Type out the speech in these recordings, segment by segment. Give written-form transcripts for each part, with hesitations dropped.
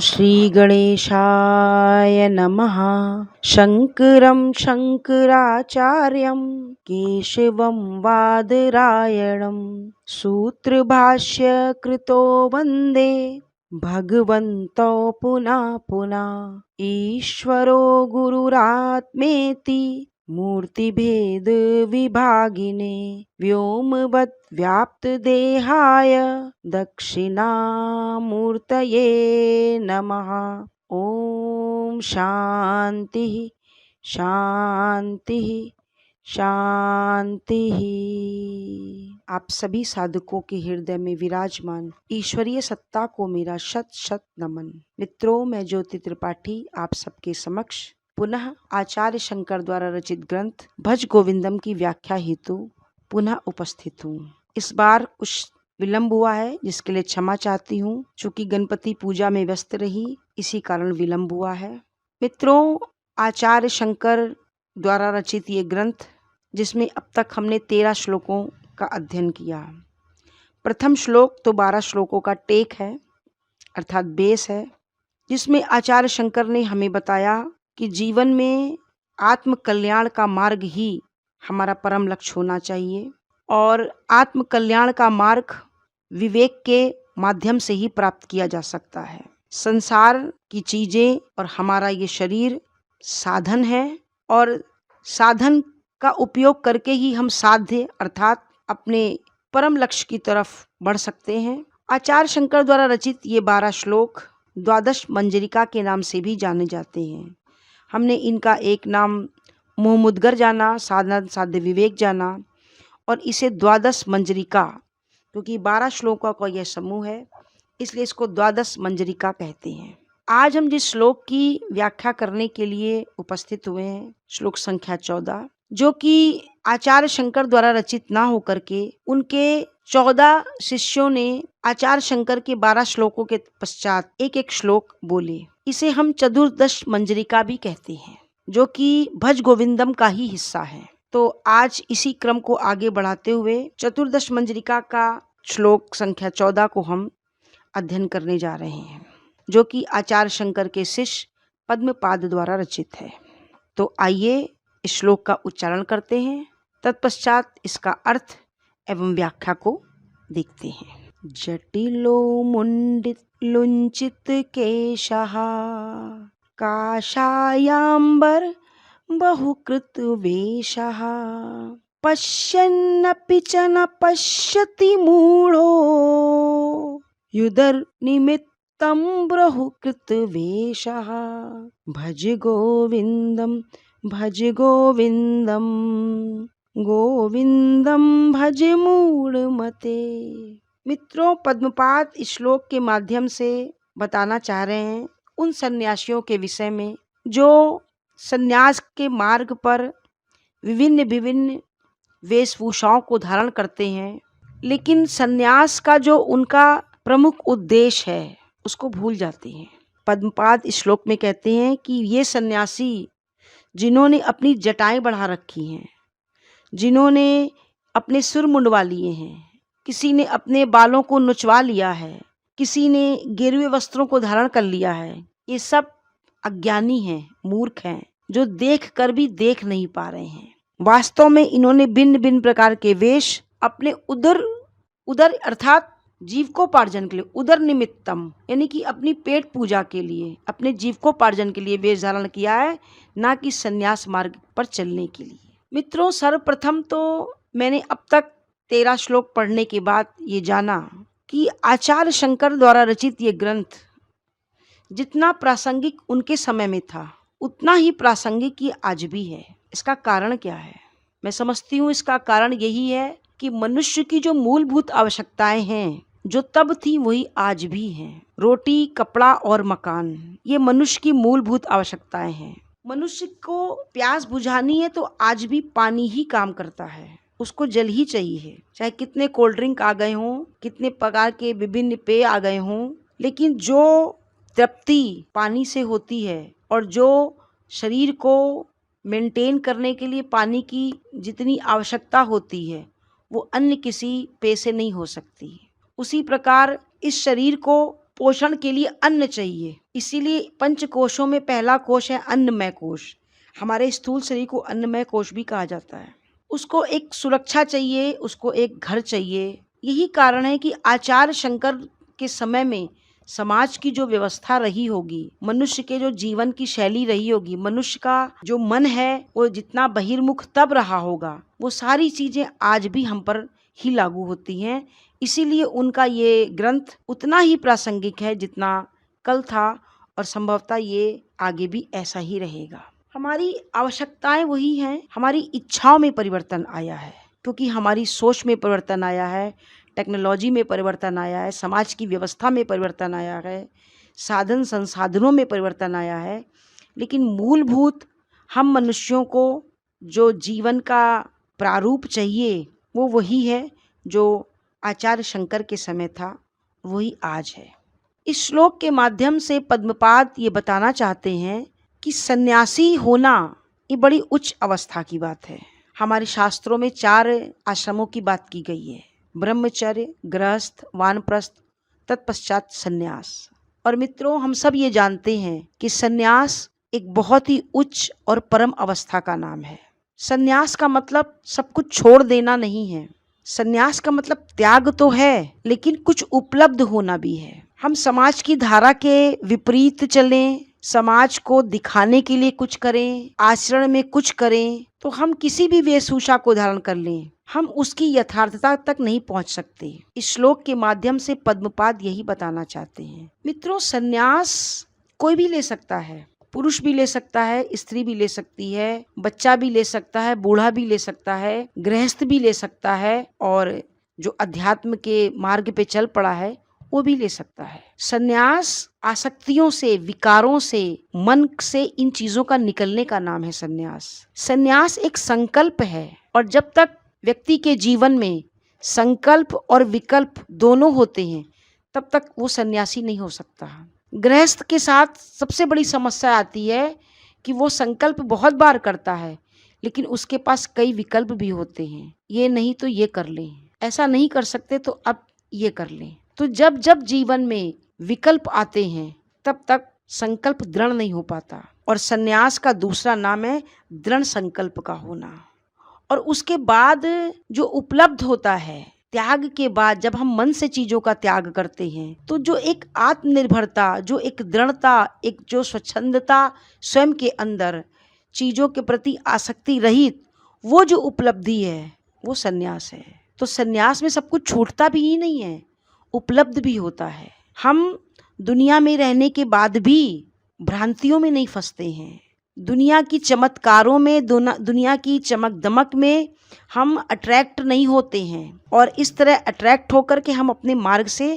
श्रीगणेशाय नमः। शङ्करं शङ्कराचार्यं केशवं वादरायणं सूत्रभाष्यकृतो वन्दे भगवन्तौ पुनः पुनः। ईश्वरो गुरुरात्मेति मूर्तिभेद विभागिने व्योमवद् व्याप्तदेहाय दक्षिणामूर्तये नमः। ओम शांति शांति शांति। आप सभी साधकों के हृदय में विराजमान ईश्वरीय सत्ता को मेरा शत शत नमन। मित्रों, मैं ज्योति त्रिपाठी आप सबके समक्ष पुनः आचार्य शंकर द्वारा रचित ग्रंथ भज गोविंदम की व्याख्या हेतु पुनः उपस्थित हूँ। इस बार कुछ विलंब हुआ है, जिसके लिए क्षमा चाहती हूँ। चूंकि गणपति पूजा में व्यस्त रही, इसी कारण विलंब हुआ है। मित्रों, आचार्य शंकर द्वारा रचित ये ग्रंथ, जिसमें अब तक हमने 13 श्लोकों का अध्ययन किया। प्रथम श्लोक तो 12 श्लोकों का टेक है, अर्थात बेस है, जिसमें आचार्य शंकर ने हमें बताया कि जीवन में आत्म कल्याण का मार्ग ही हमारा परम लक्ष्य होना चाहिए और आत्म कल्याण का मार्ग विवेक के माध्यम से ही प्राप्त किया जा सकता है। संसार की चीजें और हमारा ये शरीर साधन है और साधन का उपयोग करके ही हम साध्य अर्थात अपने परम लक्ष्य की तरफ बढ़ सकते हैं। आचार्य शंकर द्वारा रचित ये 12 श्लोक द्वादश मंजरिका के नाम से भी जाने जाते हैं। हमने इनका एक नाम मोहमुद्गर जाना, साधन साध्य विवेक जाना, और इसे द्वादश मंजरिका, क्योंकि 12 श्लोकों का यह समूह है, इसलिए इसको द्वादश मंजरिका कहते हैं। आज हम जिस श्लोक की व्याख्या करने के लिए उपस्थित हुए हैं, श्लोक संख्या 14, जो कि आचार्य शंकर द्वारा रचित ना होकर के उनके 14 शिष्यों ने आचार्य शंकर के 12 श्लोकों के पश्चात एक एक श्लोक बोले। इसे हम चतुर्दश मंजरिका भी कहते हैं, जो कि भज गोविंदम का ही हिस्सा है। तो आज इसी क्रम को आगे बढ़ाते हुए चतुर्दश मंजरिका का श्लोक संख्या 14 को हम अध्ययन करने जा रहे हैं, जो कि आचार्य शंकर के शिष्य पद्मपाद द्वारा रचित है। तो आइए इस श्लोक का उच्चारण करते हैं, तत्पश्चात इसका अर्थ एवं व्याख्या को देखते हैं। जटिलो मुंडित लुंचित केशः काषायाम्बर बहुकृत वेशः पश्यन्नपि च न पश्यति मूढो युधर्निमित्तं बहुकृत वेशः भज गोविंदम गोविंदम भज मूढ़मते। मित्रों, पद्मपाद इस श्लोक के माध्यम से बताना चाह रहे हैं उन सन्यासियों के विषय में जो सन्यास के मार्ग पर विभिन्न विभिन्न वेशभूषाओं को धारण करते हैं, लेकिन सन्यास का जो उनका प्रमुख उद्देश्य है उसको भूल जाते हैं। पद्मपाद इस श्लोक में कहते हैं कि ये सन्यासी जिन्होंने अपनी जटाएं बढ़ा रखी हैं, जिन्होंने अपने सिर मुंडवा लिए हैं, किसी ने अपने बालों को नुचवा लिया है, किसी ने गेरुए वस्त्रों को धारण कर लिया है, ये सब अज्ञानी हैं, मूर्ख हैं, जो देख कर भी देख नहीं पा रहे हैं। वास्तव में इन्होंने भिन्न भिन्न प्रकार के वेश अपने उदर अर्थात जीविकोपार्जन के लिए, उदर निमित्तम यानी कि अपनी पेट पूजा के लिए, अपने जीविकोपार्जन के लिए वेश धारण किया है, ना कि संन्यास मार्ग पर चलने के लिए। मित्रों, सर्वप्रथम तो मैंने अब तक 13 श्लोक पढ़ने के बाद ये जाना कि आचार्य शंकर द्वारा रचित ये ग्रंथ जितना प्रासंगिक उनके समय में था, उतना ही प्रासंगिक ये आज भी है। इसका कारण क्या है? मैं समझती हूँ इसका कारण यही है कि मनुष्य की जो मूलभूत आवश्यकताएं हैं, जो तब थी वही आज भी हैं। रोटी, कपड़ा और मकान, ये मनुष्य की मूलभूत आवश्यकताएं हैं। मनुष्य को प्यास बुझानी है तो आज भी पानी ही काम करता है, उसको जल ही चाहिए। चाहे कितने कोल्ड ड्रिंक आ गए हों, कितने प्रकार के विभिन्न पेय आ गए हों, लेकिन जो तृप्ति पानी से होती है और जो शरीर को मेंटेन करने के लिए पानी की जितनी आवश्यकता होती है, वो अन्य किसी पेय से नहीं हो सकती। उसी प्रकार इस शरीर को पोषण के लिए अन्न चाहिए। इसीलिए पंचकोशों में पहला कोश है अन्नमय कोश। हमारे स्थूल शरीर को अन्नमय कोश भी कहा जाता है। उसको एक सुरक्षा चाहिए, उसको एक घर चाहिए। यही कारण है कि आचार्य शंकर के समय में समाज की जो व्यवस्था रही होगी, मनुष्य के जो जीवन की शैली रही होगी, मनुष्य का जो मन है वो जितना बहिर्मुख तब रहा होगा, वो सारी चीजें आज भी हम पर ही लागू होती हैं। इसीलिए उनका ये ग्रंथ उतना ही प्रासंगिक है जितना कल था, और संभवतः ये आगे भी ऐसा ही रहेगा। हमारी आवश्यकताएं वही हैं, हमारी इच्छाओं में परिवर्तन आया है, क्योंकि हमारी सोच में परिवर्तन आया है, टेक्नोलॉजी में परिवर्तन आया है, समाज की व्यवस्था में परिवर्तन आया है, साधन संसाधनों में परिवर्तन आया है। लेकिन मूलभूत हम मनुष्यों को जो जीवन का प्रारूप चाहिए वो वही है जो आचार्य शंकर के समय था, वही आज है। इस श्लोक के माध्यम से पद्मपाद ये बताना चाहते हैं कि सन्यासी होना ये बड़ी उच्च अवस्था की बात है। हमारे शास्त्रों में 4 आश्रमों की बात की गई है, ब्रह्मचर्य, गृहस्थ, वानप्रस्थ, तत्पश्चात सन्यास। और मित्रों, हम सब ये जानते हैं कि सन्यास एक बहुत ही उच्च और परम अवस्था का नाम है। सन्यास का मतलब सब कुछ छोड़ देना नहीं है। सन्यास का मतलब त्याग तो है, लेकिन कुछ उपलब्ध होना भी है। हम समाज की धारा के विपरीत चलें, समाज को दिखाने के लिए कुछ करें, आचरण में कुछ करें, तो हम किसी भी वेशभूषा को धारण कर लें, हम उसकी यथार्थता तक नहीं पहुंच सकते। इस श्लोक के माध्यम से पद्मपाद यही बताना चाहते हैं। मित्रों, सन्यास कोई भी ले सकता है, पुरुष भी ले सकता है, स्त्री भी ले सकती है, बच्चा भी ले सकता है, बूढ़ा भी ले सकता है, गृहस्थ भी ले सकता है, और जो अध्यात्म के मार्ग पे चल पड़ा है वो भी ले सकता है। सन्यास आसक्तियों से, विकारों से, मन से, इन चीजों का निकलने का नाम है सन्यास। सन्यास एक संकल्प है, और जब तक व्यक्ति के जीवन में संकल्प और विकल्प दोनों होते हैं तब तक वो सन्यासी नहीं हो सकता। गृहस्थ के साथ सबसे बड़ी समस्या आती है कि वो संकल्प बहुत बार करता है, लेकिन उसके पास कई विकल्प भी होते हैं। ये नहीं तो ये कर लें, ऐसा नहीं कर सकते तो अब ये कर लें। तो जब जब जीवन में विकल्प आते हैं तब तक संकल्प दृढ़ नहीं हो पाता। और सन्यास का दूसरा नाम है दृढ़ संकल्प का होना। और उसके बाद जो उपलब्ध होता है, त्याग के बाद जब हम मन से चीजों का त्याग करते हैं, तो जो एक आत्मनिर्भरता, जो एक दृढ़ता, एक जो स्वच्छंदता स्वयं के अंदर, चीजों के प्रति आसक्ति रहित वो जो उपलब्धि है, वो सन्यास है। तो सन्यास में सब कुछ छूटता भी ही नहीं है, उपलब्ध भी होता है। हम दुनिया में रहने के बाद भी भ्रांतियों में नहीं फंसते हैं, दुनिया की चमत्कारों में, दुनिया की चमक दमक में हम अट्रैक्ट नहीं होते हैं, और इस तरह अट्रैक्ट होकर के हम अपने मार्ग से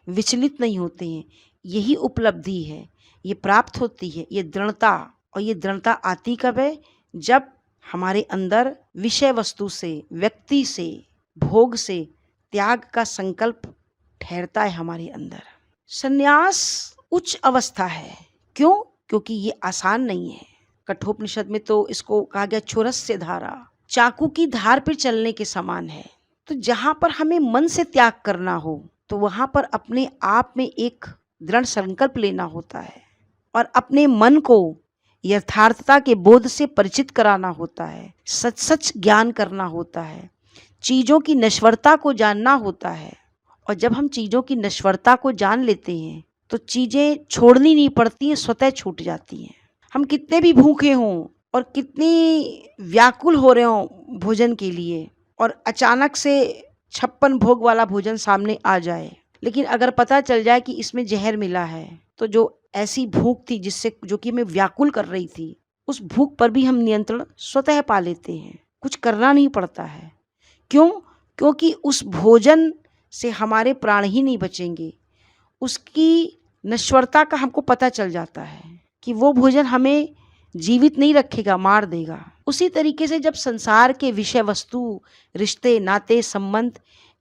विचलित नहीं होते हैं। यही उपलब्धि है, ये प्राप्त होती है, ये दृढ़ता। और ये दृढ़ता आती कब है? जब हमारे अंदर विषय वस्तु से, व्यक्ति से, भोग से त्याग का संकल्प ठहरता है हमारे अंदर। सन्यास उच्च अवस्था है। क्यों? क्योंकि ये आसान नहीं है। कठोपनिषद में तो इसको कहा गया छोरस्य धारा, चाकू की धार पर चलने के समान है। तो जहाँ पर हमें मन से त्याग करना हो, तो वहाँ पर अपने आप में एक दृढ़ संकल्प लेना होता है, और अपने मन को यथार्थता के बोध से परिचित कराना होता है, सच सच ज्ञान करना होता है, चीज़ों की नश्वरता को जानना होता है। और जब हम चीज़ों की नश्वरता को जान लेते हैं तो चीज़ें छोड़नी नहीं पड़ती हैं, स्वतः छूट जाती हैं। हम कितने भी भूखे हों और कितनी व्याकुल हो रहे हों भोजन के लिए, और अचानक से 56 भोग वाला भोजन सामने आ जाए, लेकिन अगर पता चल जाए कि इसमें जहर मिला है, तो जो ऐसी भूख थी जिससे जो कि हमें व्याकुल कर रही थी, उस भूख पर भी हम नियंत्रण स्वतः पा लेते हैं, कुछ करना नहीं पड़ता है। क्यों? क्योंकि उस भोजन से हमारे प्राण ही नहीं बचेंगे, उसकी नश्वरता का हमको पता चल जाता है कि वो भोजन हमें जीवित नहीं रखेगा, मार देगा। उसी तरीके से जब संसार के विषय वस्तु, रिश्ते, नाते, संबंध,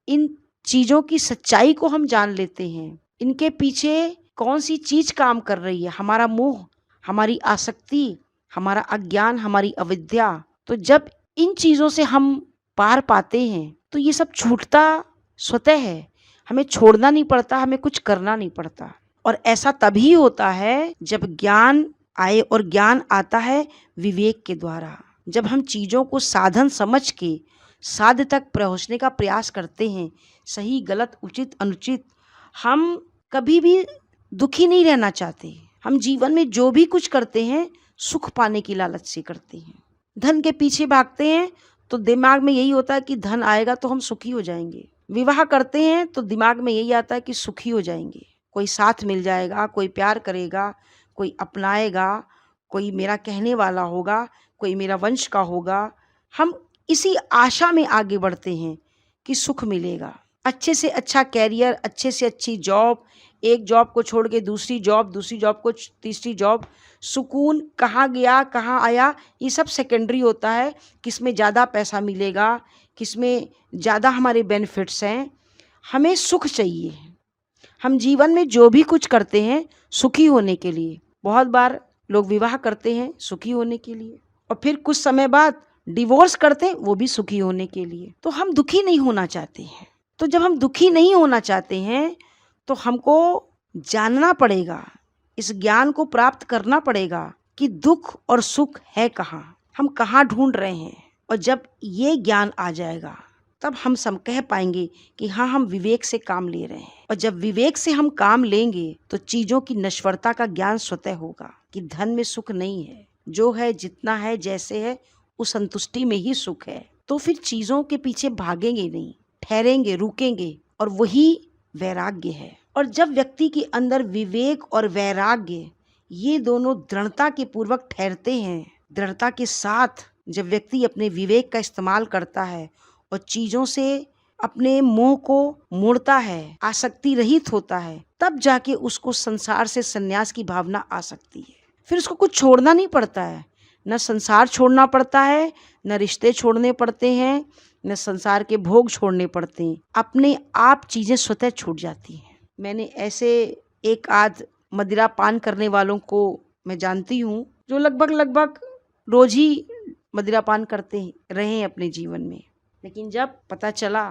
इन चीज़ों की सच्चाई को हम जान लेते हैं, इनके पीछे कौन सी चीज़ काम कर रही है, हमारा मोह, हमारी आसक्ति, हमारा अज्ञान, हमारी अविद्या, तो जब इन चीज़ों से हम पार पाते हैं तो ये सब छूटता स्वतः है, हमें छोड़ना नहीं पड़ता, हमें कुछ करना नहीं पड़ता। और ऐसा तभी होता है जब ज्ञान आए, और ज्ञान आता है विवेक के द्वारा। जब हम चीज़ों को साधन समझ के साध्य तक पहुँचने का प्रयास करते हैं, सही गलत उचित अनुचित, हम कभी भी दुखी नहीं रहना चाहते। हम जीवन में जो भी कुछ करते हैं सुख पाने की लालच से करते हैं। धन के पीछे भागते हैं तो दिमाग में यही होता है कि धन आएगा तो हम सुखी हो जाएंगे। विवाह करते हैं तो दिमाग में यही आता है कि सुखी हो जाएंगे, कोई साथ मिल जाएगा, कोई प्यार करेगा, कोई अपनाएगा, कोई मेरा कहने वाला होगा, कोई मेरा वंश का होगा। हम इसी आशा में आगे बढ़ते हैं कि सुख मिलेगा, अच्छे से अच्छा कैरियर, अच्छे से अच्छी जॉब, एक जॉब को छोड़ के दूसरी जॉब, दूसरी जॉब को तीसरी जॉब। सुकून कहाँ गया कहाँ आया ये सब सेकेंडरी होता है। किसमें ज़्यादा पैसा मिलेगा, किसमें ज़्यादा हमारे बेनिफिट्स हैं। हमें सुख चाहिए। हम जीवन में जो भी कुछ करते हैं सुखी होने के लिए। बहुत बार लोग विवाह करते हैं सुखी होने के लिए, और फिर कुछ समय बाद डिवोर्स करते हैं, वो भी सुखी होने के लिए। तो हम दुखी नहीं होना चाहते हैं। तो जब हम दुखी नहीं होना चाहते हैं तो हमको जानना पड़ेगा, इस ज्ञान को प्राप्त करना पड़ेगा कि दुख और सुख है कहाँ, हम कहाँ ढूंढ रहे हैं। और जब ये ज्ञान आ जाएगा तब हम सब कह पाएंगे कि हाँ, हम विवेक से काम ले रहे हैं। और जब विवेक से हम काम लेंगे तो चीज़ों की नश्वरता का ज्ञान स्वतः होगा कि धन में सुख नहीं है, जो है जितना है जैसे है उस संतुष्टि में ही सुख है। तो फिर चीज़ों के पीछे भागेंगे नहीं, ठहरेंगे, रुकेंगे, और वही वैराग्य है। और जब व्यक्ति के अंदर विवेक और वैराग्य ये दोनों दृढ़ता के पूर्वक ठहरते हैं, दृढ़ता के साथ जब व्यक्ति अपने विवेक का इस्तेमाल करता है और चीज़ों से अपने मोह को मोड़ता है, आसक्ति रहित होता है, तब जाके उसको संसार से संन्यास की भावना आ सकती है। फिर उसको कुछ छोड़ना नहीं पड़ता है, न संसार छोड़ना पड़ता है, न रिश्ते छोड़ने पड़ते हैं, न संसार के भोग छोड़ने पड़ते हैं। अपने आप चीज़ें स्वतः छूट जाती हैं। मैंने ऐसे एक आध मदिरा पान करने वालों को मैं जानती हूँ जो लगभग रोज ही मदिरा पान करते रहे हैं अपने जीवन में। लेकिन जब पता चला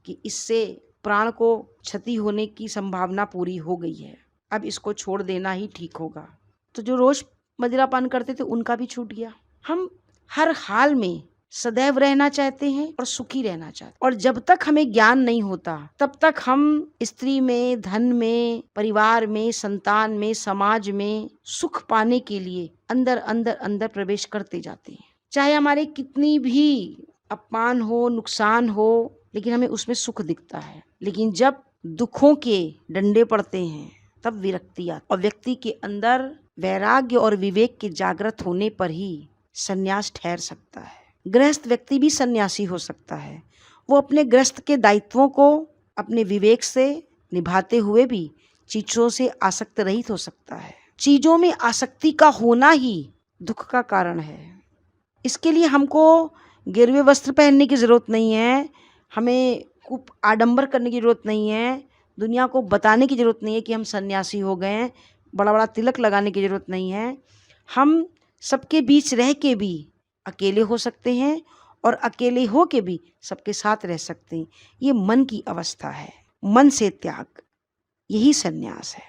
कि इससे प्राण को क्षति होने की संभावना पूरी हो गई है, अब इसको छोड़ देना ही ठीक होगा, तो जो रोज मदिरा पान करते थे उनका भी छूट गया। हम हर हाल में सदैव रहना चाहते हैं और सुखी रहना चाहते हैं। और जब तक हमें ज्ञान नहीं होता तब तक हम स्त्री में, धन में, परिवार में, संतान में, समाज में सुख पाने के लिए अंदर अंदर अंदर प्रवेश करते जाते हैं। चाहे हमारे कितनी भी अपमान हो, नुकसान हो, लेकिन हमें उसमें सुख दिखता है। लेकिन जब दुखों के डंडे पड़ते हैं तब विरक्ति आती, और व्यक्ति के अंदर वैराग्य और विवेक के जागृत होने पर ही संन्यास ठहर सकता है। गृहस्थ व्यक्ति भी सन्यासी हो सकता है। वो अपने गृहस्थ के दायित्वों को अपने विवेक से निभाते हुए भी चीज़ों से आसक्त रहित हो सकता है। चीज़ों में आसक्ति का होना ही दुख का कारण है। इसके लिए हमको गिरवे वस्त्र पहनने की ज़रूरत नहीं है, हमें खूब आडंबर करने की ज़रूरत नहीं है, दुनिया को बताने की ज़रूरत नहीं है कि हम सन्यासी हो गए हैं, बड़ा बड़ा तिलक लगाने की ज़रूरत नहीं है। हम सबके बीच रह के भी अकेले हो सकते हैं और अकेले हो के भी सबके साथ रह सकते हैं। ये मन की अवस्था है, मन से त्याग, यही सन्यास है।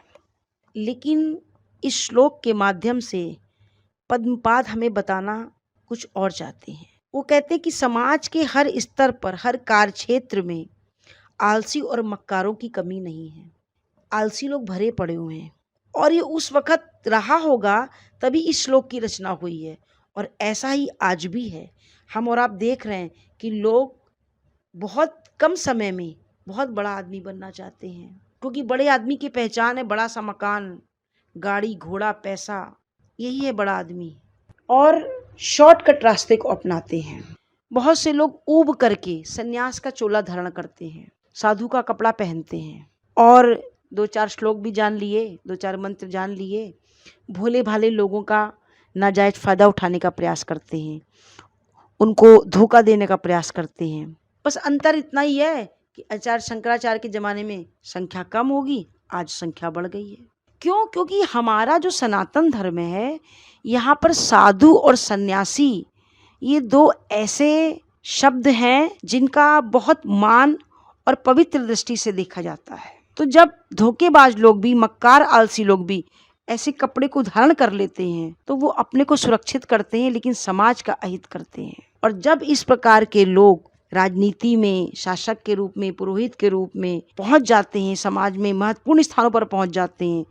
लेकिन इस श्लोक के माध्यम से पद्मपाद हमें बताना कुछ और चाहते हैं। वो कहते हैं कि समाज के हर स्तर पर, हर कार्य क्षेत्र में आलसी और मक्कारों की कमी नहीं है। आलसी लोग भरे पड़े हुए हैं, और ये उस वक़्त रहा होगा तभी इस श्लोक की रचना हुई है, और ऐसा ही आज भी है। हम और आप देख रहे हैं कि लोग बहुत कम समय में बहुत बड़ा आदमी बनना चाहते हैं, क्योंकि बड़े आदमी की पहचान है बड़ा सा मकान, गाड़ी, घोड़ा, पैसा, यही है बड़ा आदमी। और शॉर्टकट रास्ते को अपनाते हैं। बहुत से लोग ऊब करके सन्यास का चोला धारण करते हैं, साधु का कपड़ा पहनते हैं, और 2-4 श्लोक भी जान लिए, 2-4 मंत्र जान लिए, भोले भाले लोगों का नाजायज फ़ायदा उठाने का प्रयास करते हैं, उनको धोखा देने का प्रयास करते हैं। बस अंतर इतना ही है कि आचार्य शंकराचार्य के ज़माने में संख्या कम होगी, आज संख्या बढ़ गई है। क्यों? क्योंकि हमारा जो सनातन धर्म है, यहाँ पर साधु और सन्यासी ये दो ऐसे शब्द हैं जिनका बहुत मान और पवित्र दृष्टि से देखा जाता है। तो जब धोखेबाज लोग भी, मक्कार आलसी लोग भी ऐसे कपड़े को धारण कर लेते हैं तो वो अपने को सुरक्षित करते हैं लेकिन समाज का अहित करते हैं। और जब इस प्रकार के लोग राजनीति में शासक के रूप में, पुरोहित के रूप में पहुंच जाते हैं, समाज में महत्वपूर्ण स्थानों पर पहुंच जाते हैं,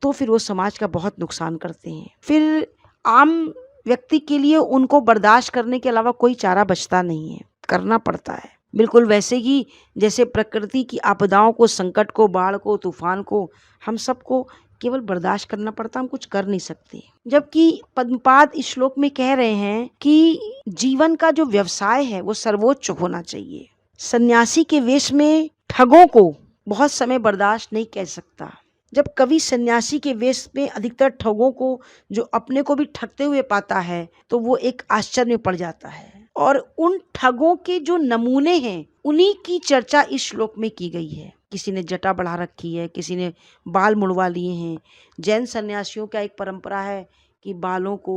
तो फिर वो समाज का बहुत नुकसान करते हैं। फिर आम व्यक्ति के लिए उनको बर्दाश्त करने के अलावा कोई चारा बचता नहीं है, करना पड़ता है। बिल्कुल वैसे ही जैसे प्रकृति की आपदाओं को, संकट को, बाढ़ को, तूफान को हम सबको केवल बर्दाश्त करना पड़ता, हम कुछ कर नहीं सकते। जबकि पद्मपाद इस श्लोक में कह रहे हैं कि जीवन का जो व्यवसाय है वो सर्वोच्च होना चाहिए। सन्यासी के वेश में ठगों को बहुत समय बर्दाश्त नहीं कर सकता। जब कवि सन्यासी के वेश में अधिकतर ठगों को, जो अपने को भी ठगते हुए पाता है, तो वो एक आश्चर्य में पड़ जाता है। और उन ठगों के जो नमूने हैं उन्हीं की चर्चा इस श्लोक में की गई है। किसी ने जटा बढ़ा रखी है, किसी ने बाल मुड़वा लिए हैं। जैन सन्यासियों का एक परंपरा है कि बालों को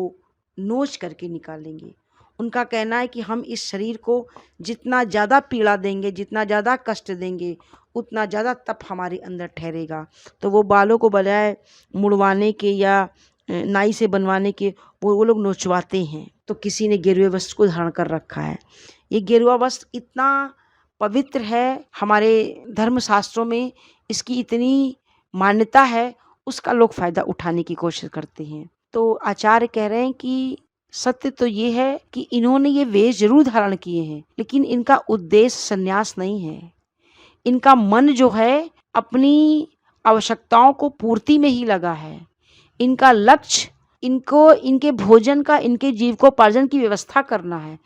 नोच करके निकालेंगे। उनका कहना है कि हम इस शरीर को जितना ज़्यादा पीड़ा देंगे, जितना ज़्यादा कष्ट देंगे, उतना ज़्यादा तप हमारे अंदर ठहरेगा। तो वो बालों को बजाय मुड़वाने के या नाई से बनवाने के वो लोग नोचवाते हैं। तो किसी ने गेरुए वस्त्र को धारण कर रखा है। ये गेरुआ वस्त्र इतना पवित्र है, हमारे धर्मशास्त्रों में इसकी इतनी मान्यता है, उसका लोग फायदा उठाने की कोशिश करते हैं। तो आचार्य कह रहे हैं कि सत्य तो ये है कि इन्होंने ये वेश जरूर धारण किए हैं, लेकिन इनका उद्देश्य संन्यास नहीं है। इनका मन जो है अपनी आवश्यकताओं को पूर्ति में ही लगा है। इनका लक्ष्य इनको इनके भोजन का, इनके जीविकोपार्जन की व्यवस्था करना है।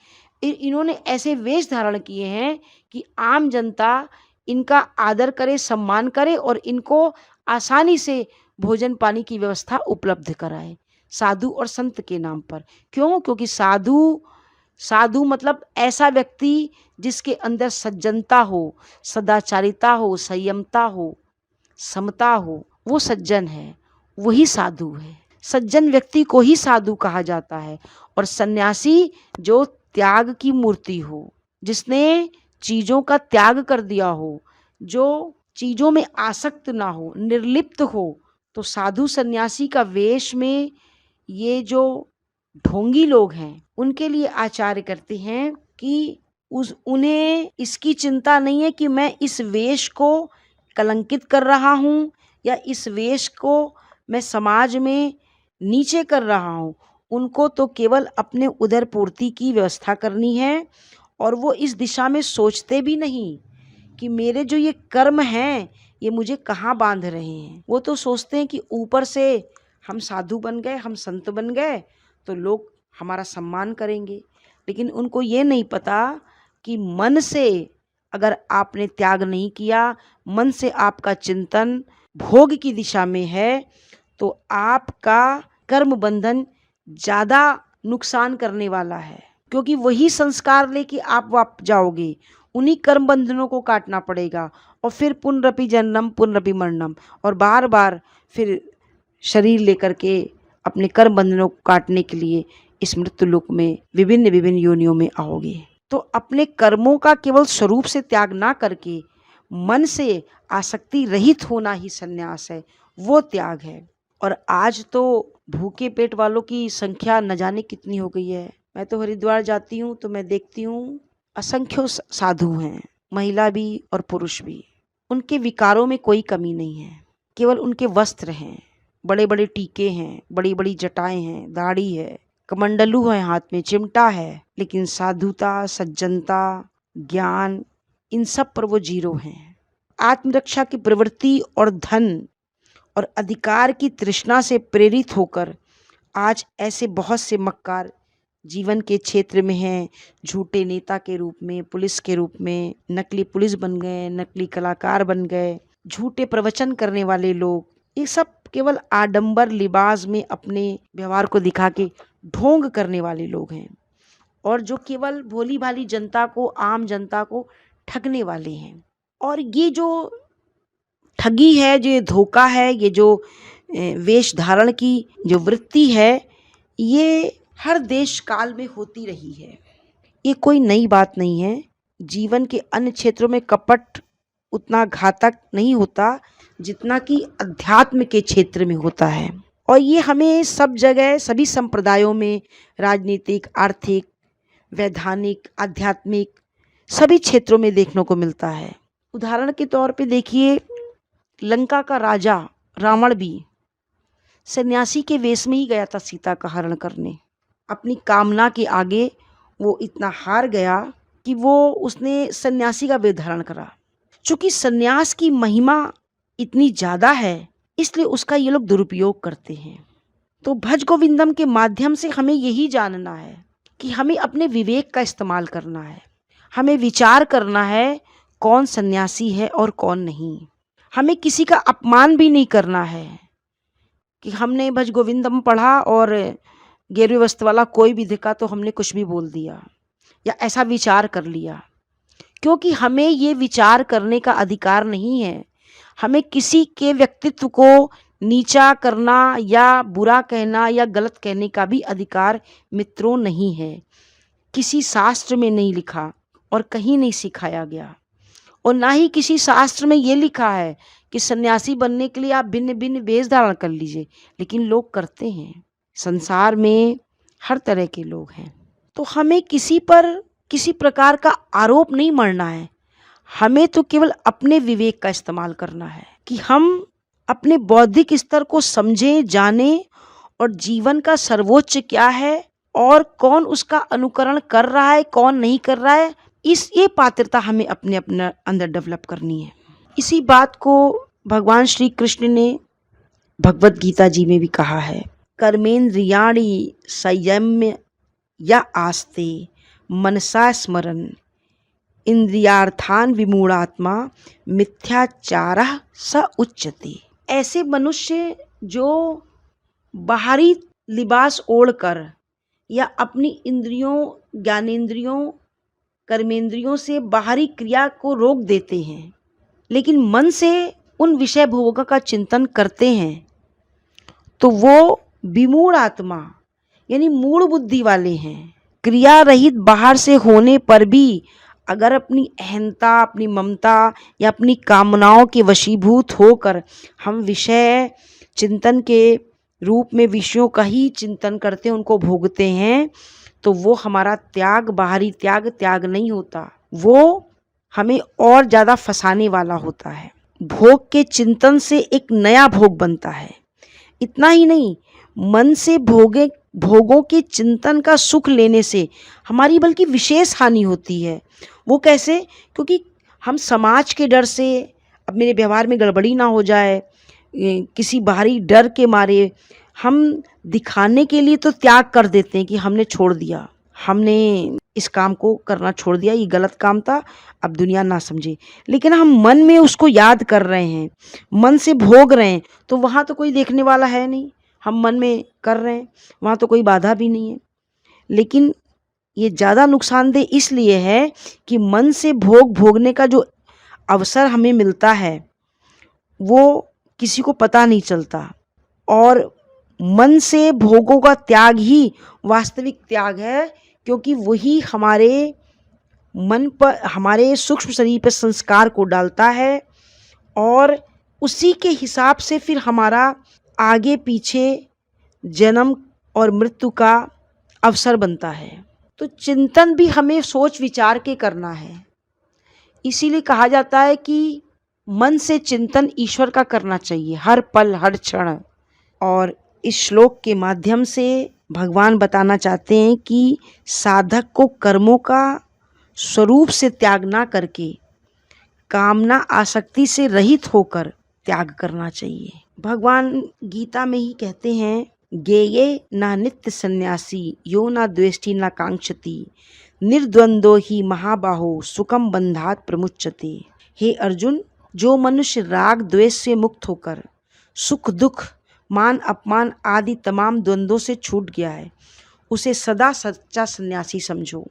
इन्होंने ऐसे वेश धारण किए हैं कि आम जनता इनका आदर करे, सम्मान करे और इनको आसानी से भोजन पानी की व्यवस्था उपलब्ध कराए, साधु और संत के नाम पर। क्यों? क्योंकि साधु मतलब ऐसा व्यक्ति जिसके अंदर सज्जनता हो, सदाचारिता हो, संयमता हो, समता हो, वो सज्जन है, वही साधु है। सज्जन व्यक्ति को ही साधु कहा जाता है। और सन्यासी जो त्याग की मूर्ति हो, जिसने चीज़ों का त्याग कर दिया हो, जो चीज़ों में आसक्त ना हो, निर्लिप्त हो, तो साधु सन्यासी का वेश में ये जो ढोंगी लोग हैं उनके लिए आचार्य करते हैं कि उन्हें इसकी चिंता नहीं है कि मैं इस वेश को कलंकित कर रहा हूँ या इस वेश को मैं समाज में नीचे कर रहा हूँ। उनको तो केवल अपने उदर पूर्ति की व्यवस्था करनी है और वो इस दिशा में सोचते भी नहीं कि मेरे जो ये कर्म हैं ये मुझे कहाँ बांध रहे हैं। वो तो सोचते हैं कि ऊपर से हम साधु बन गए, हम संत बन गए तो लोग हमारा सम्मान करेंगे, लेकिन उनको ये नहीं पता कि मन से अगर आपने त्याग नहीं किया, मन से आपका चिंतन भोग की दिशा में है, तो आपका कर्म बंधन ज़्यादा नुकसान करने वाला है। क्योंकि वही संस्कार लेके आप वापस जाओगे, उन्हीं कर्म बंधनों को काटना पड़ेगा और फिर पुनरपि जन्मम पुनरपि मरणम, और बार बार फिर शरीर लेकर के अपने कर्म बंधनों को काटने के लिए इस मृत्यु लोक में विभिन्न विभिन्न योनियों में आओगे। तो अपने कर्मों का केवल स्वरूप से त्याग ना करके मन से आसक्ति रहित होना ही संन्यास है, वो त्याग है। और आज तो भूखे पेट वालों की संख्या न जाने कितनी हो गई है। मैं तो हरिद्वार जाती हूँ तो मैं देखती हूँ असंख्यों साधु हैं, महिला भी और पुरुष भी। उनके विकारों में कोई कमी नहीं है, केवल उनके वस्त्र हैं, बड़े बड़े टीके हैं, बड़ी बड़ी जटाएं हैं, दाढ़ी है, कमंडलू है, हाथ में चिमटा है, लेकिन साधुता, सज्जनता, ज्ञान, इन सब पर वो जीरो हैं। आत्मरक्षा की प्रवृत्ति और धन और अधिकार की तृष्णा से प्रेरित होकर आज ऐसे बहुत से मक्कार जीवन के क्षेत्र में हैं। झूठे नेता के रूप में, पुलिस के रूप में, नकली पुलिस बन गए, नकली कलाकार बन गए, झूठे प्रवचन करने वाले लोग, ये सब केवल आडंबर लिबास में अपने व्यवहार को दिखा के ढोंग करने वाले लोग हैं, और जो केवल भोली भाली जनता को, आम जनता को ठगने वाले हैं। और ये जो ठगी है, जो ये धोखा है, ये जो वेश धारण की जो वृत्ति है, ये हर देश काल में होती रही है, ये कोई नई बात नहीं है। जीवन के अन्य क्षेत्रों में कपट उतना घातक नहीं होता जितना कि अध्यात्म के क्षेत्र में होता है। और ये हमें सब जगह, सभी संप्रदायों में, राजनीतिक, आर्थिक, वैधानिक, आध्यात्मिक सभी क्षेत्रों में देखने को मिलता है। उदाहरण के तौर पे देखिए, लंका का राजा रावण भी सन्यासी के वेश में ही गया था सीता का हरण करने। अपनी कामना के आगे वो इतना हार गया कि उसने सन्यासी का वेश धारण करा। चूंकि सन्यास की महिमा इतनी ज़्यादा है, इसलिए उसका ये लोग दुरुपयोग करते हैं। तो भज गोविंदम के माध्यम से हमें यही जानना है कि हमें अपने विवेक का इस्तेमाल करना है। हमें विचार करना है कौन सन्यासी है और कौन नहीं। हमें किसी का अपमान भी नहीं करना है कि हमने भज गोविंदम पढ़ा और गेरुए वस्त्र वाला कोई भी दिखा तो हमने कुछ भी बोल दिया या ऐसा विचार कर लिया, क्योंकि हमें ये विचार करने का अधिकार नहीं है। हमें किसी के व्यक्तित्व को नीचा करना या बुरा कहना या गलत कहने का भी अधिकार मित्रों नहीं है। किसी शास्त्र में नहीं लिखा और कहीं नहीं सिखाया गया, और ना ही किसी शास्त्र में ये लिखा है कि सन्यासी बनने के लिए आप भिन्न भिन्न वेश धारण कर लीजिए, लेकिन लोग करते हैं। संसार में हर तरह के लोग हैं, तो हमें किसी पर किसी प्रकार का आरोप नहीं मढ़ना है। हमें तो केवल अपने विवेक का इस्तेमाल करना है कि हम अपने बौद्धिक स्तर को समझें, जानें और जीवन का सर्वोच्च क्या है और कौन उसका अनुकरण कर रहा है, कौन नहीं कर रहा है, ये पात्रता हमें अपने अपने अंदर डेवलप करनी है। इसी बात को भगवान श्री कृष्ण ने भगवत गीता जी में भी कहा है, कर्मेंद्रियाणि संयम्य या आस्ते मनसा स्मरन इंद्रियार्थान विमूढ़ात्मा मिथ्याचारः स उच्यते। ऐसे मनुष्य जो बाहरी लिबास ओढ़कर या अपनी इंद्रियों, ज्ञानेंद्रियों, कर्मेंद्रियों से बाहरी क्रिया को रोक देते हैं, लेकिन मन से उन विषय भोगों का चिंतन करते हैं, तो वो विमूढ़ आत्मा यानी मूढ़ बुद्धि वाले हैं। क्रिया रहित बाहर से होने पर भी अगर अपनी अहंता, अपनी ममता या अपनी कामनाओं के वशीभूत होकर हम विषय चिंतन के रूप में विषयों का ही चिंतन करते हैं, उनको भोगते हैं, तो वो हमारा त्याग, बाहरी त्याग नहीं होता, वो हमें और ज़्यादा फंसाने वाला होता है। भोग के चिंतन से एक नया भोग बनता है। इतना ही नहीं, मन से भोगों के चिंतन का सुख लेने से हमारी बल्कि विशेष हानि होती है। वो कैसे? क्योंकि हम समाज के डर से, अब मेरे व्यवहार में गड़बड़ी ना हो जाए, किसी बाहरी डर के मारे हम दिखाने के लिए तो त्याग कर देते हैं कि हमने छोड़ दिया, हमने इस काम को करना छोड़ दिया, ये गलत काम था, अब दुनिया ना समझे। लेकिन हम मन में उसको याद कर रहे हैं, मन से भोग रहे हैं, तो वहाँ तो कोई देखने वाला है नहीं, हम मन में कर रहे हैं, वहाँ तो कोई बाधा भी नहीं है। लेकिन ये ज़्यादा नुकसानदेह इसलिए है कि मन से भोगने का जो अवसर हमें मिलता है वो किसी को पता नहीं चलता, और मन से भोगों का त्याग ही वास्तविक त्याग है, क्योंकि वही हमारे मन पर, हमारे सूक्ष्म शरीर पर संस्कार को डालता है, और उसी के हिसाब से फिर हमारा आगे पीछे जन्म और मृत्यु का अवसर बनता है। तो चिंतन भी हमें सोच विचार के करना है। इसीलिए कहा जाता है कि मन से चिंतन ईश्वर का करना चाहिए हर पल हर क्षण। और इस श्लोक के माध्यम से भगवान बताना चाहते हैं कि साधक को कर्मों का स्वरूप से त्याग ना करके कामना आसक्ति से रहित होकर त्याग करना चाहिए। भगवान गीता में ही कहते हैं, गेये ना नित्य सन्यासी यो ना द्वेष्टि ना कांक्षति निर्द्वंदो ही महाबाहो सुखम बंधात प्रमुच्यते। हे अर्जुन, जो मनुष्य राग द्वेष से मुक्त होकर सुख दुख मान अपमान आदि तमाम द्वंद्वों से छूट गया है, उसे सदा सच्चा सन्यासी समझो।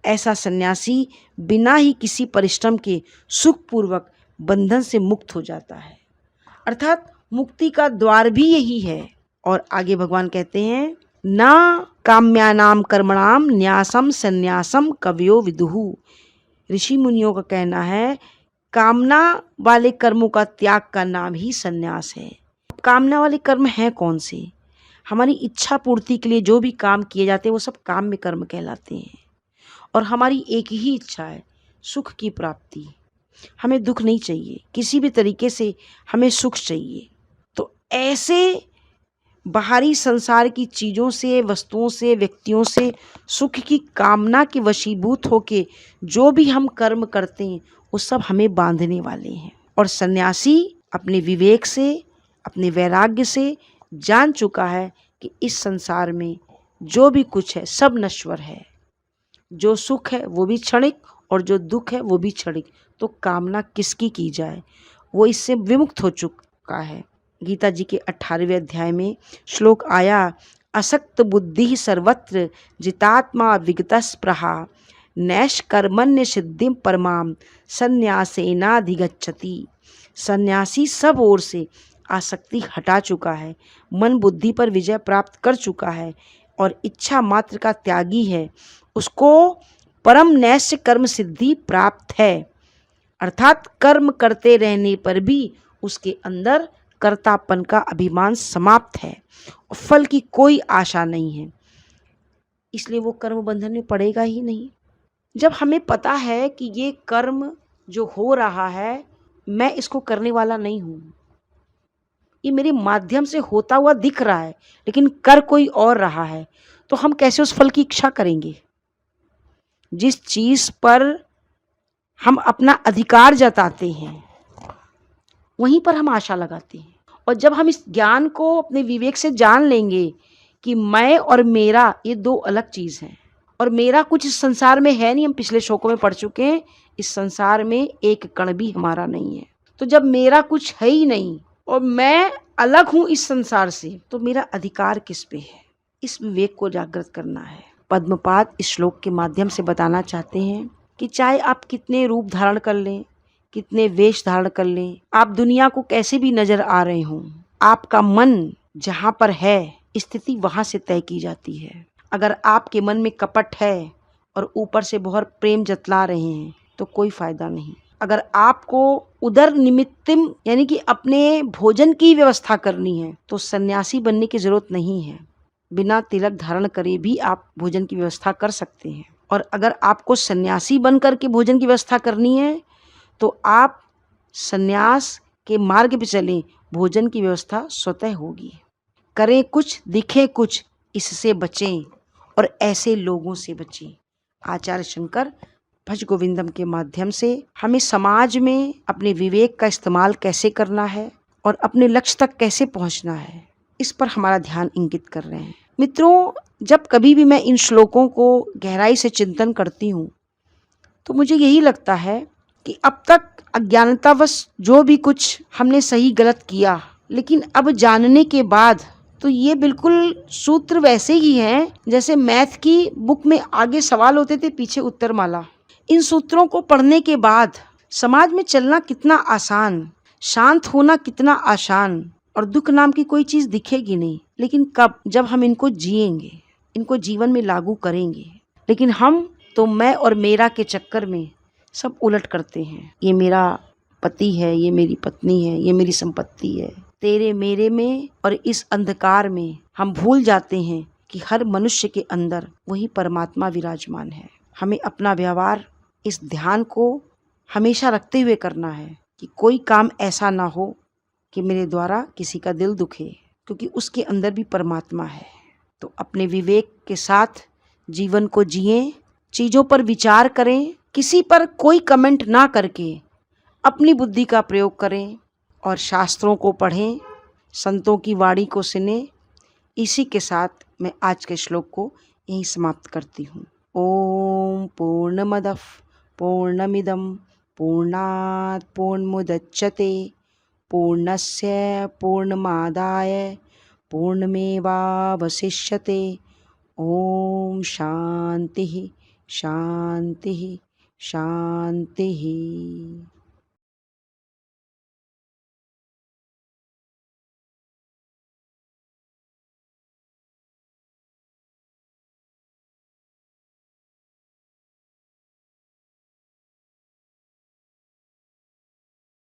ऐसा सन्यासी बिना ही किसी परिश्रम के सुखपूर्वक बंधन से मुक्त हो जाता है। अर्थात मुक्ति का द्वार भी यही है। और आगे भगवान कहते हैं, ना काम्यानाम कर्मणाम न्यासम संन्यासम कवयो विदुहु। ऋषि मुनियों का कहना है, कामना वाले कर्मों का त्याग का नाम ही संन्यास है। कामना वाले कर्म हैं कौन से? हमारी इच्छा पूर्ति के लिए जो भी काम किए जाते हैं वो सब काम में कर्म कहलाते हैं। और हमारी एक ही इच्छा है, सुख की प्राप्ति। हमें दुख नहीं चाहिए, किसी भी तरीके से हमें सुख चाहिए। तो ऐसे बाहरी संसार की चीज़ों से, वस्तुओं से, व्यक्तियों से सुख की कामना के वशीभूत होके जो भी हम कर्म करते हैं वो सब हमें बांधने वाले हैं। और सन्यासी अपने विवेक से, अपने वैराग्य से जान चुका है कि इस संसार में जो भी कुछ है सब नश्वर है। जो सुख है वो भी क्षणिक और जो दुख है वो भी क्षणिक। तो कामना किसकी की जाए, वो इससे विमुक्त हो चुका है। गीता जी के 18वें अध्याय में श्लोक आया, असक्त बुद्धि सर्वत्र जितात्मा विगतस्पृहा नैष्कर्मण्य सिद्धिं परमां संन्यासेनाधिगच्छति। सन्यासी सब ओर से आसक्ति हटा चुका है, मन बुद्धि पर विजय प्राप्त कर चुका है और इच्छा मात्र का त्यागी है। उसको परम नैष्य कर्म सिद्धि प्राप्त है, अर्थात कर्म करते रहने पर भी उसके अंदर कर्तापन का अभिमान समाप्त है और फल की कोई आशा नहीं है। इसलिए वो कर्म बंधन में पड़ेगा ही नहीं। जब हमें पता है कि ये कर्म जो हो रहा है मैं इसको करने वाला नहीं हूँ, ये मेरे माध्यम से होता हुआ दिख रहा है लेकिन कर कोई और रहा है, तो हम कैसे उस फल की इच्छा करेंगे? जिस चीज़ पर हम अपना अधिकार जताते हैं वहीं पर हम आशा लगाते हैं। और जब हम इस ज्ञान को अपने विवेक से जान लेंगे कि मैं और मेरा ये दो अलग चीज़ हैं और मेरा कुछ इस संसार में है नहीं, हम पिछले श्लोकों में पढ़ चुके हैं, इस संसार में एक कण भी हमारा नहीं है। तो जब मेरा कुछ है ही नहीं और मैं अलग हूँ इस संसार से, तो मेरा अधिकार किस पे है? इस विवेक को जागृत करना है। पद्मपाद इस श्लोक के माध्यम से बताना चाहते हैं कि चाहे आप कितने रूप धारण कर लें, कितने वेश धारण कर लें, आप दुनिया को कैसे भी नजर आ रहे हों, आपका मन जहाँ पर है स्थिति वहाँ से तय की जाती है। अगर आपके मन में कपट है और ऊपर से बहुत प्रेम जतला रहे हैं तो कोई फायदा नहीं। अगर आपको उदर निमित्तम यानी कि अपने भोजन की व्यवस्था करनी है तो सन्यासी बनने की जरूरत नहीं है। बिना तिलक धारण करे भी आप भोजन की व्यवस्था कर सकते हैं। और अगर आपको सन्यासी बन करके भोजन की व्यवस्था करनी है तो आप सन्यास के मार्ग पे चलें, भोजन की व्यवस्था स्वतः होगी। करें कुछ दिखे कुछ, इससे बचें और ऐसे लोगों से बचें। आचार्य शंकर भज गोविंदम के माध्यम से हमें समाज में अपने विवेक का इस्तेमाल कैसे करना है और अपने लक्ष्य तक कैसे पहुंचना है, इस पर हमारा ध्यान इंगित कर रहे हैं। मित्रों, जब कभी भी मैं इन श्लोकों को गहराई से चिंतन करती हूँ तो मुझे यही लगता है कि अब तक अज्ञानतावश जो भी कुछ हमने सही गलत किया, लेकिन अब जानने के बाद तो ये बिल्कुल सूत्र वैसे ही हैं जैसे मैथ की बुक में आगे सवाल होते थे पीछे उत्तरमाला। इन सूत्रों को पढ़ने के बाद समाज में चलना कितना आसान, शांत होना कितना आसान और दुख नाम की कोई चीज़ दिखेगी नहीं। लेकिन कब? जब हम इनको जिएंगे, इनको जीवन में लागू करेंगे। लेकिन हम तो मैं और मेरा के चक्कर में सब उलट करते हैं। ये मेरा पति है, ये मेरी पत्नी है, ये मेरी संपत्ति है, तेरे मेरे में और इस अंधकार में हम भूल जाते हैं कि हर मनुष्य के अंदर वही परमात्मा विराजमान है। हमें अपना व्यवहार इस ध्यान को हमेशा रखते हुए करना है कि कोई काम ऐसा ना हो कि मेरे द्वारा किसी का दिल दुखे, क्योंकि उसके अंदर भी परमात्मा है। तो अपने विवेक के साथ जीवन को जिएं, चीज़ों पर विचार करें, किसी पर कोई कमेंट ना करके अपनी बुद्धि का प्रयोग करें और शास्त्रों को पढ़ें, संतों की वाणी को सुनें। इसी के साथ मैं आज के श्लोक को यहीं समाप्त करती हूँ। ओम पूर्णमदः पूर्णमिदं पूर्णात् पूर्णमुदच्यते पूर्णस्य पूर्णमादाय पूर्णमेवावशिष्यते। ओम शांति शांति शांति।